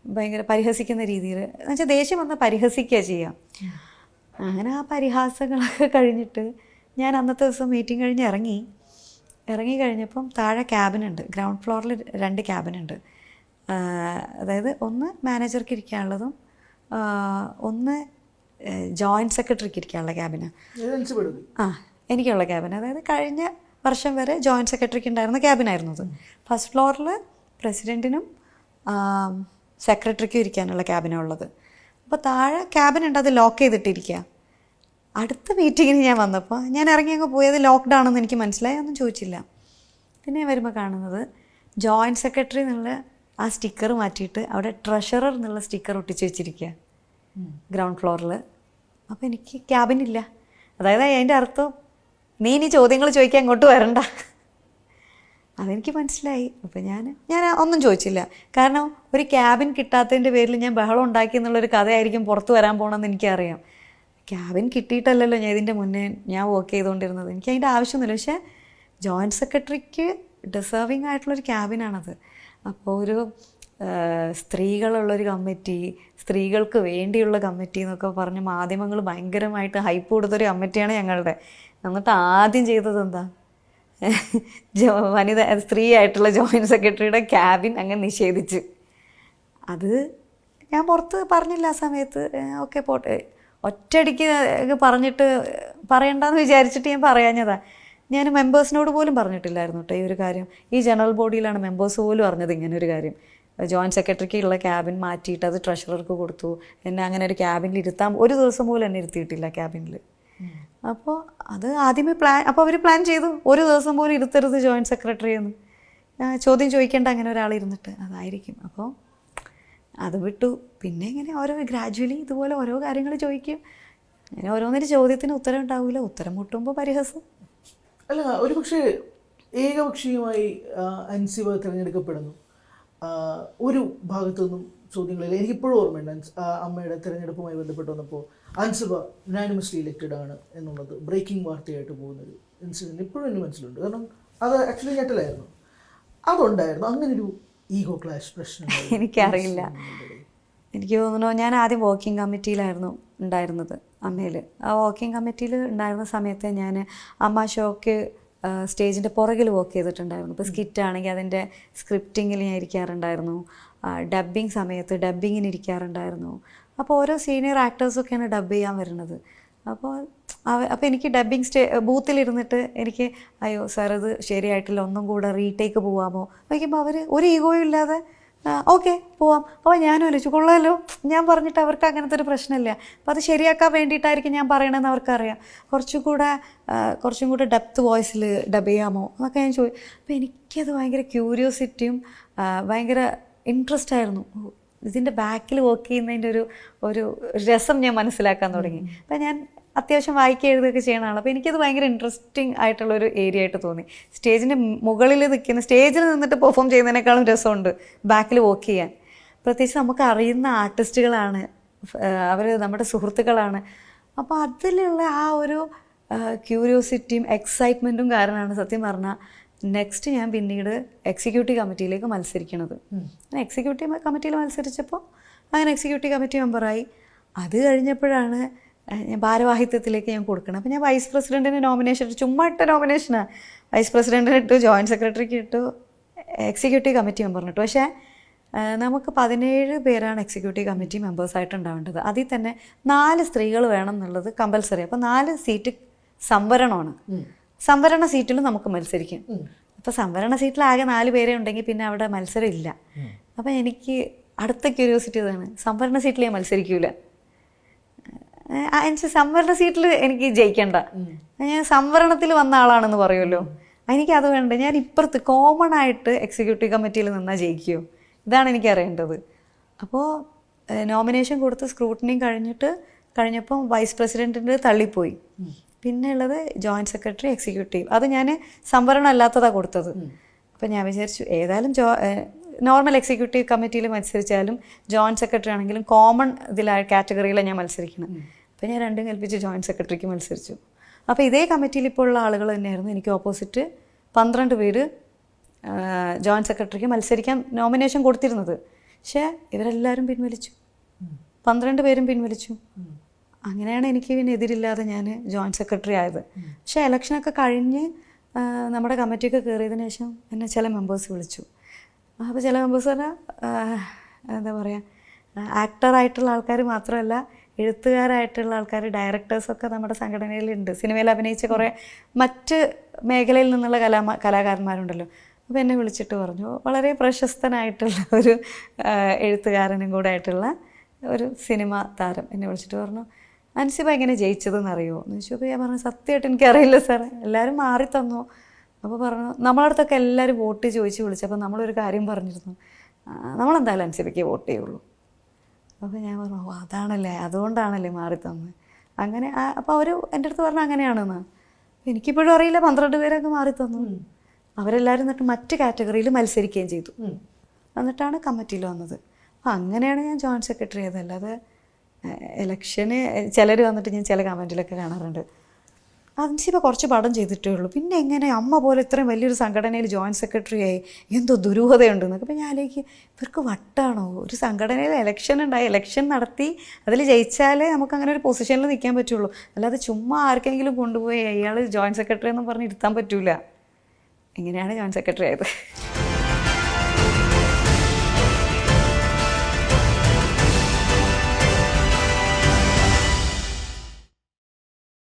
ഭയങ്കര പരിഹസിക്കുന്ന രീതിയിൽ, എന്നുവെച്ചാൽ ദേഷ്യം വന്നാൽ പരിഹസിക്കുക ചെയ്യാം. അങ്ങനെ ആ പരിഹാസങ്ങളൊക്കെ കഴിഞ്ഞിട്ട് ഞാൻ അന്നത്തെ ദിവസം മീറ്റിംഗ് കഴിഞ്ഞ് ഇറങ്ങി കഴിഞ്ഞപ്പം താഴെ ക്യാബിനുണ്ട്, ഗ്രൗണ്ട് ഫ്ലോറിൽ 2 ക്യാബിനുണ്ട്. അതായത് ഒന്ന് മാനേജർക്ക് ഇരിക്കാനുള്ളതും ഒന്ന് ജോയിൻറ്റ് സെക്രട്ടറിക്ക് ഇരിക്കാനുള്ള ക്യാബിന്. എനിക്കുള്ള ക്യാബിൻ, അതായത് കഴിഞ്ഞ വർഷം വരെ ജോയിൻറ്റ് സെക്രട്ടറിക്ക് ഉണ്ടായിരുന്ന ക്യാബിനായിരുന്നു അത്. ഫസ്റ്റ് ഫ്ലോറിൽ പ്രസിഡൻറ്റിനും സെക്രട്ടറിക്കും ഇരിക്കാനുള്ള ക്യാബിനാണ് ഉള്ളത്. അപ്പോൾ താഴെ ക്യാബിനുണ്ട്, അത് ലോക്ക് ചെയ്തിട്ടിരിക്കുക. അടുത്ത മീറ്റിങ്ങിന് ഞാൻ വന്നപ്പോൾ ഞാൻ ഇറങ്ങി അങ്ങ് പോയത് ലോക്ക്ഡ് ആണെന്ന് എനിക്ക് മനസ്സിലായി, ഒന്നും ചോദിച്ചില്ല. പിന്നെ വരുമ്പോൾ കാണുന്നത് ജോയിൻറ്റ് സെക്രട്ടറി എന്നുള്ള ആ സ്റ്റിക്കർ മാറ്റിയിട്ട് അവിടെ ട്രഷറർ എന്നുള്ള സ്റ്റിക്കർ ഒട്ടിച്ച് വെച്ചിരിക്കുക ഗ്രൗണ്ട് ഫ്ലോറിൽ. അപ്പോൾ എനിക്ക് ക്യാബിനില്ല. അതായത് അതിൻ്റെ അർത്ഥം നീ ഇനി ചോദ്യങ്ങൾ ചോദിക്കാൻ അങ്ങോട്ട് വരണ്ട. അതെനിക്ക് മനസ്സിലായി. അപ്പോൾ ഞാൻ ഒന്നും ചോദിച്ചില്ല. കാരണം ഒരു ക്യാബിൻ കിട്ടാത്തതിൻ്റെ പേരിൽ ഞാൻ ബഹളം ഉണ്ടാക്കി എന്നുള്ളൊരു കഥയായിരിക്കും പുറത്ത് വരാൻ പോകണമെന്ന് എനിക്കറിയാം. ക്യാബിൻ കിട്ടിയിട്ടല്ലല്ലോ ഞാൻ ഇതിൻ്റെ മുന്നേ ഞാൻ വർക്ക് ചെയ്തുകൊണ്ടിരുന്നത്. എനിക്ക് അതിൻ്റെ ആവശ്യമൊന്നുമില്ല. പക്ഷേ ജോയിൻറ്റ് സെക്രട്ടറിക്ക് ഡിസേർവിങ് ആയിട്ടുള്ളൊരു ക്യാബിനാണത്. അപ്പോൾ ഒരു സ്ത്രീകളുള്ളൊരു കമ്മിറ്റി, സ്ത്രീകൾക്ക് വേണ്ടിയുള്ള കമ്മിറ്റി എന്നൊക്കെ പറഞ്ഞ് മാധ്യമങ്ങൾ ഭയങ്കരമായിട്ട് ഹൈപ്പ് കൊടുത്തൊരു കമ്മിറ്റിയാണ് ഞങ്ങളുടെ. എന്നിട്ട് ആദ്യം ചെയ്തത് എന്താ, സ്ത്രീ ആയിട്ടുള്ള ജോയിൻറ്റ് സെക്രട്ടറിയുടെ ക്യാബിൻ അങ്ങനെ നിഷേധിച്ച്. അത് ഞാൻ പുറത്ത് പറഞ്ഞില്ല ആ സമയത്ത്. ഓക്കെ പോട്ടെ, ഒറ്റയടിക്ക് പറഞ്ഞിട്ട് പറയണ്ടെന്ന് വിചാരിച്ചിട്ട് ഞാൻ പറയാഞ്ഞതാണ്. ഞാൻ മെമ്പേഴ്സിനോട് പോലും പറഞ്ഞിട്ടില്ലായിരുന്നു കേട്ടോ ഈ ഒരു കാര്യം. ഈ ജനറൽ ബോഡിയിലാണ് മെമ്പേഴ്സ് പോലും അറിഞ്ഞത് ഇങ്ങനൊരു കാര്യം. ജോയിൻറ്റ് സെക്രട്ടറിക്കുള്ള ക്യാബിൻ മാറ്റിയിട്ട് അത് ട്രഷറർക്ക് കൊടുത്തു. എന്നെ അങ്ങനെ ഒരു ക്യാബിനിൽ ഇരുത്താൻ ഒരു ദിവസം പോലും എന്നെ ഇരുത്തിയിട്ടില്ല ക്യാബിനിൽ. അപ്പോൾ അത് ആദ്യമേ അപ്പോൾ അവർ പ്ലാൻ ചെയ്തു ഒരു ദിവസം പോലും ഇരുത്തരുത് ജോയിൻറ്റ് സെക്രട്ടറി എന്ന്. ചോദ്യം ചോദിക്കേണ്ട അങ്ങനെ ഒരാൾ ഇരുന്നിട്ട്, അതായിരിക്കും. അപ്പോൾ അത് വിട്ടു. പിന്നെ ഇങ്ങനെ ഓരോ ഗ്രാജുവലി ഇതുപോലെ ഓരോ കാര്യങ്ങൾ ചോദിക്കും. അങ്ങനെ ഓരോന്നിന് ചോദ്യത്തിന് ഉത്തരം ഉണ്ടാവില്ല, ഉത്തരം മുട്ടുമ്പോൾ പരിഹസം. അല്ല, ഒരു പക്ഷേ ഏകപക്ഷീയമായി അൻസിബ തിരഞ്ഞെടുക്കപ്പെടുന്നു. ഒരു ഭാഗത്തു നിന്നും ചോദ്യങ്ങളില്ല. എനിക്കിപ്പോഴും ഓർമ്മയുണ്ട് അമ്മയുടെ തിരഞ്ഞെടുപ്പുമായി ബന്ധപ്പെട്ട് വന്നപ്പോൾ അൻസിബ യുനാനിമസ്ലി ഇലക്റ്റഡ് ആണ് എന്നുള്ളത് ബ്രേക്കിംഗ് വാർത്തയായിട്ട് പോകുന്നൊരു ഇൻസിഡൻറ്റ് ഇപ്പോഴും എൻ്റെ മനസ്സിലുണ്ട്. കാരണം അത് ആക്ച്വലി ഞെട്ടലായിരുന്നു. അതുണ്ടായിരുന്നു അങ്ങനൊരു ഈഗോ ക്ലാഷ് പ്രശ്നം? എനിക്കറിയില്ല. എനിക്ക് തോന്നുന്നു ഞാൻ ആദ്യം വർക്കിംഗ് കമ്മിറ്റിയിലായിരുന്നു ഉണ്ടായിരുന്നത് അമ്മയിൽ. ആ വർക്കിംഗ് കമ്മിറ്റിയിൽ ഉണ്ടായിരുന്ന സമയത്ത് ഞാൻ അമ്മ ഷോക്ക് സ്റ്റേജിൻ്റെ പുറകിൽ വർക്ക് ചെയ്തിട്ടുണ്ടായിരുന്നു. ഇപ്പോൾ സ്കിറ്റാണെങ്കിൽ അതിൻ്റെ സ്ക്രിപ്റ്റിങ്ങിൽ ഞാൻ ഇരിക്കാറുണ്ടായിരുന്നു. ഡബ്ബിങ് സമയത്ത് ഡബ്ബിങ്ങിന് ഇരിക്കാറുണ്ടായിരുന്നു. അപ്പോൾ ഓരോ സീനിയർ ആക്ടേഴ്സൊക്കെയാണ് ഡബ് ചെയ്യാൻ വരുന്നത്. അപ്പോൾ എനിക്ക് ഡബ്ബിങ് ബൂത്തിലിരുന്നിട്ട് എനിക്ക് അയ്യോ സാർ ഇത് ശരിയായിട്ടില്ല, ഒന്നും കൂടെ റീടേക്ക് പോവാമോ വയ്ക്കുമ്പോൾ അവർ ഒരു ഈഗോയും ഇല്ലാതെ ഓക്കെ പോവാം. അപ്പോൾ ഞാനും ആലോചിച്ചു കൊള്ളാമല്ലോ, ഞാൻ പറഞ്ഞിട്ട് അവർക്ക് അങ്ങനത്തെ ഒരു പ്രശ്നമില്ല. അപ്പോൾ അത് ശരിയാക്കാൻ വേണ്ടിയിട്ടായിരിക്കും ഞാൻ പറയണമെന്ന് അവർക്കറിയാം. കുറച്ചും കൂടെ ഡെപ്ത് വോയിസിൽ ഡബ് ചെയ്യാമോ എന്നൊക്കെ ഞാൻ ചോദിച്ചു. അപ്പോൾ എനിക്കത് ഭയങ്കര ക്യൂരിയോസിറ്റിയും ഭയങ്കര ഇൻട്രസ്റ്റ് ആയിരുന്നു. ഇതിൻ്റെ ബാക്കിൽ വർക്ക് ചെയ്യുന്നതിൻ്റെ ഒരു രസം ഞാൻ മനസ്സിലാക്കാൻ തുടങ്ങി. അപ്പോൾ ഞാൻ അത്യാവശ്യം വായിക്കുക എഴുതുകയൊക്കെ ചെയ്യണ ആളാണ്. അപ്പോൾ എനിക്കത് ഭയങ്കര ഇൻട്രസ്റ്റിംഗ് ആയിട്ടുള്ളൊരു ഏരിയ ആയിട്ട് തോന്നി. സ്റ്റേജിൻ്റെ മുകളിൽ സ്റ്റേജിൽ നിന്നിട്ട് പെർഫോം ചെയ്യുന്നതിനേക്കാളും രസമുണ്ട് ബാക്കിൽ വർക്ക് ചെയ്യാൻ. പ്രത്യേകിച്ച് നമുക്ക് അറിയുന്ന ആർട്ടിസ്റ്റുകളാണ് അവർ, നമ്മുടെ സുഹൃത്തുക്കളാണ്. അപ്പോൾ അതിലുള്ള ആ ഒരു ക്യൂരിയോസിറ്റിയും എക്സൈറ്റ്മെൻറ്റും കാരണമാണ് സത്യം പറഞ്ഞാൽ നെക്സ്റ്റ് ഞാൻ പിന്നീട് എക്സിക്യൂട്ടീവ് കമ്മിറ്റിയിലേക്ക് മത്സരിക്കണത്. എക്സിക്യൂട്ടീവ് കമ്മിറ്റിയിൽ മത്സരിച്ചപ്പോൾ അങ്ങനെ എക്സിക്യൂട്ടീവ് കമ്മിറ്റി മെമ്പറായി. അത് കഴിഞ്ഞപ്പോഴാണ് ഞാൻ ഭാരവാഹിത്വത്തിലേക്ക് ഞാൻ കൊടുക്കണം. അപ്പോൾ ഞാൻ വൈസ് പ്രസിഡൻറ്റിന് നോമിനേഷൻ ഇട്ടു. ചുമ്മാ ഇട്ട നോമിനേഷനാണ്. വൈസ് പ്രസിഡൻറ്റിന് ഇട്ടു, ജോയിൻറ്റ് സെക്രട്ടറിക്ക് ഇട്ടു, എക്സിക്യൂട്ടീവ് കമ്മിറ്റി മെമ്പറിന് ഇട്ടു. പക്ഷേ നമുക്ക് 17 പേരാണ് എക്സിക്യൂട്ടീവ് കമ്മിറ്റി മെമ്പേഴ്സായിട്ട് ഉണ്ടാവേണ്ടത്. അതിൽ തന്നെ 4 സ്ത്രീകൾ വേണം എന്നുള്ളത് കമ്പൽസറി. അപ്പോൾ 4 സീറ്റ് സംവരണമാണ്. സംവരണ സീറ്റിലും നമുക്ക് മത്സരിക്കും. അപ്പോൾ സംവരണ സീറ്റിൽ ആകെ 4 പേരെ ഉണ്ടെങ്കിൽ പിന്നെ അവിടെ മത്സരം ഇല്ല. അപ്പോൾ എനിക്ക് അടുത്ത ക്യൂരിയോസിറ്റി ഇതാണ്, സംവരണ സീറ്റിൽ ഞാൻ മത്സരിക്കൂല. സംവരണ സീറ്റിൽ എനിക്ക് ജയിക്കണ്ട, ഞാൻ സംവരണത്തിൽ വന്ന ആളാണെന്ന് പറയുമല്ലോ, എനിക്കത് വേണ്ട. ഞാൻ ഇപ്പുറത്ത് കോമൺ ആയിട്ട് എക്സിക്യൂട്ടീവ് കമ്മിറ്റിയിൽ നിന്നാൽ ജയിക്കുമോ, ഇതാണ് എനിക്കറിയേണ്ടത്. അപ്പോൾ നോമിനേഷൻ കൊടുത്ത് സ്ക്രൂട്ടനിയും കഴിഞ്ഞപ്പം വൈസ് പ്രസിഡൻറ്റിൻ്റെ തള്ളിപ്പോയി. പിന്നെ ഉള്ളത് ജോയിൻറ്റ് സെക്രട്ടറി, എക്സിക്യൂട്ടീവ്. അത് ഞാൻ സംവരണം അല്ലാത്തതാണ് കൊടുത്തത്. അപ്പം ഞാൻ വിചാരിച്ചു ഏതായാലും നോർമൽ എക്സിക്യൂട്ടീവ് കമ്മിറ്റിയിൽ മത്സരിച്ചാലും ജോയിൻറ്റ് സെക്രട്ടറി ആണെങ്കിലും കോമൺ കാറ്റഗറിയിലാണ് ഞാൻ മത്സരിക്കുന്നത്. അപ്പോൾ ഞാൻ രണ്ടും കൽപ്പിച്ച് ജോയിൻറ്റ് സെക്രട്ടറിക്ക് മത്സരിച്ചു. അപ്പോൾ ഇതേ കമ്മിറ്റിയിൽ ഇപ്പോൾ ഉള്ള ആളുകൾ തന്നെയായിരുന്നു എനിക്ക് ഓപ്പോസിറ്റ് 12 പേര് ജോയിൻറ്റ് സെക്രട്ടറിക്ക് മത്സരിക്കാൻ നോമിനേഷൻ കൊടുത്തിരുന്നത്. പക്ഷേ ഇവരെല്ലാവരും പിൻവലിച്ചു, 12 പേരും പിൻവലിച്ചു. അങ്ങനെയാണ് എനിക്ക് പിന്നെ എതിരില്ലാതെ ഞാൻ ജോയിൻറ്റ് സെക്രട്ടറി ആയത്. പക്ഷേ ഇലക്ഷനൊക്കെ കഴിഞ്ഞ് നമ്മുടെ കമ്മിറ്റിയൊക്കെ കയറിയതിന് ശേഷം എന്നെ ചില മെമ്പേഴ്സ് വിളിച്ചു. അപ്പോൾ ചില മെമ്പേഴ്സ് പറഞ്ഞാൽ എന്താ പറയുക, ആക്ടറായിട്ടുള്ള ആൾക്കാർ മാത്രമല്ല, എഴുത്തുകാരായിട്ടുള്ള ആൾക്കാർ, ഡയറക്ടേഴ്സൊക്കെ നമ്മുടെ സംഘടനയിലുണ്ട്. സിനിമയിൽ അഭിനയിച്ച കുറേ മറ്റ് മേഖലയിൽ നിന്നുള്ള കലാകാരന്മാരുണ്ടല്ലോ. അപ്പോൾ എന്നെ വിളിച്ചിട്ട് പറഞ്ഞു, വളരെ പ്രശസ്തനായിട്ടുള്ള ഒരു എഴുത്തുകാരനും കൂടെ ആയിട്ടുള്ള ഒരു സിനിമ താരം എന്നെ വിളിച്ചിട്ട് പറഞ്ഞു, അൻസിബ എങ്ങനെ ജയിച്ചതെന്ന് അറിയുമോ എന്ന് ചോദിച്ചു. അപ്പോൾ ഞാൻ പറഞ്ഞു, സത്യമായിട്ട് എനിക്കറിയില്ല സാറേ, എല്ലാവരും മാറി തന്നു. അപ്പോൾ പറഞ്ഞു, നമ്മളടുത്തൊക്കെ എല്ലാവരും വോട്ട് ചോദിച്ച് വിളിച്ചപ്പോൾ നമ്മളൊരു കാര്യം പറഞ്ഞിരുന്നു, നമ്മളെന്തായാലും അൻസിബയ്ക്ക് വോട്ട് ചെയ്യുള്ളൂ. അപ്പോൾ ഞാൻ പറഞ്ഞു, ഓ അതാണല്ലേ, അതുകൊണ്ടാണല്ലേ മാറി തന്നത്. അങ്ങനെ അപ്പോൾ അവർ എൻ്റെ അടുത്ത് പറഞ്ഞു അങ്ങനെയാണെന്ന്. എനിക്കിപ്പോഴും അറിയില്ല, 12 പേരൊക്കെ മാറി തന്നു. അവരെല്ലാവരും എന്നിട്ട് മറ്റ് കാറ്റഗറിയിൽ മത്സരിക്കുകയും ചെയ്തു. എന്നിട്ടാണ് കമ്മിറ്റിയിൽ വന്നത്. അപ്പോൾ അങ്ങനെയാണ് ഞാൻ ജോയിൻറ്റ് സെക്രട്ടറി ആയത്. അല്ലാതെ ഇലക്ഷന് ചിലർ വന്നിട്ട് ഞാൻ ചില കമൻറ്റിലൊക്കെ കാണാറുണ്ട്, അൻസിബ കുറച്ച് പടം ചെയ്തിട്ടേ ഉള്ളൂ, പിന്നെ എങ്ങനെ അമ്മ പോലെ ഇത്രയും വലിയൊരു സംഘടനയിൽ ജോയിൻറ്റ് സെക്രട്ടറി ആയി, എന്തോ ദുരൂഹതയുണ്ടെന്നൊക്കെ. അപ്പോൾ ഞാൻ ആലോചിക്കും, ഇവർക്ക് വട്ടാണോ? ഒരു സംഘടനയിൽ ഇലക്ഷൻ ഉണ്ടായി, ഇലക്ഷൻ നടത്തി അതിൽ ജയിച്ചാലേ നമുക്ക് അങ്ങനെ ഒരു പൊസിഷനിൽ നിൽക്കാൻ പറ്റുള്ളൂ. അല്ലാതെ ചുമ്മാ ആർക്കെങ്കിലും കൊണ്ടുപോയി അയാൾ ജോയിൻറ്റ് സെക്രട്ടറി എന്നും പറഞ്ഞ് ഇരുത്താൻ പറ്റൂല. ഇങ്ങനെയാണ് ജോയിൻറ്റ് സെക്രട്ടറി ആയത്.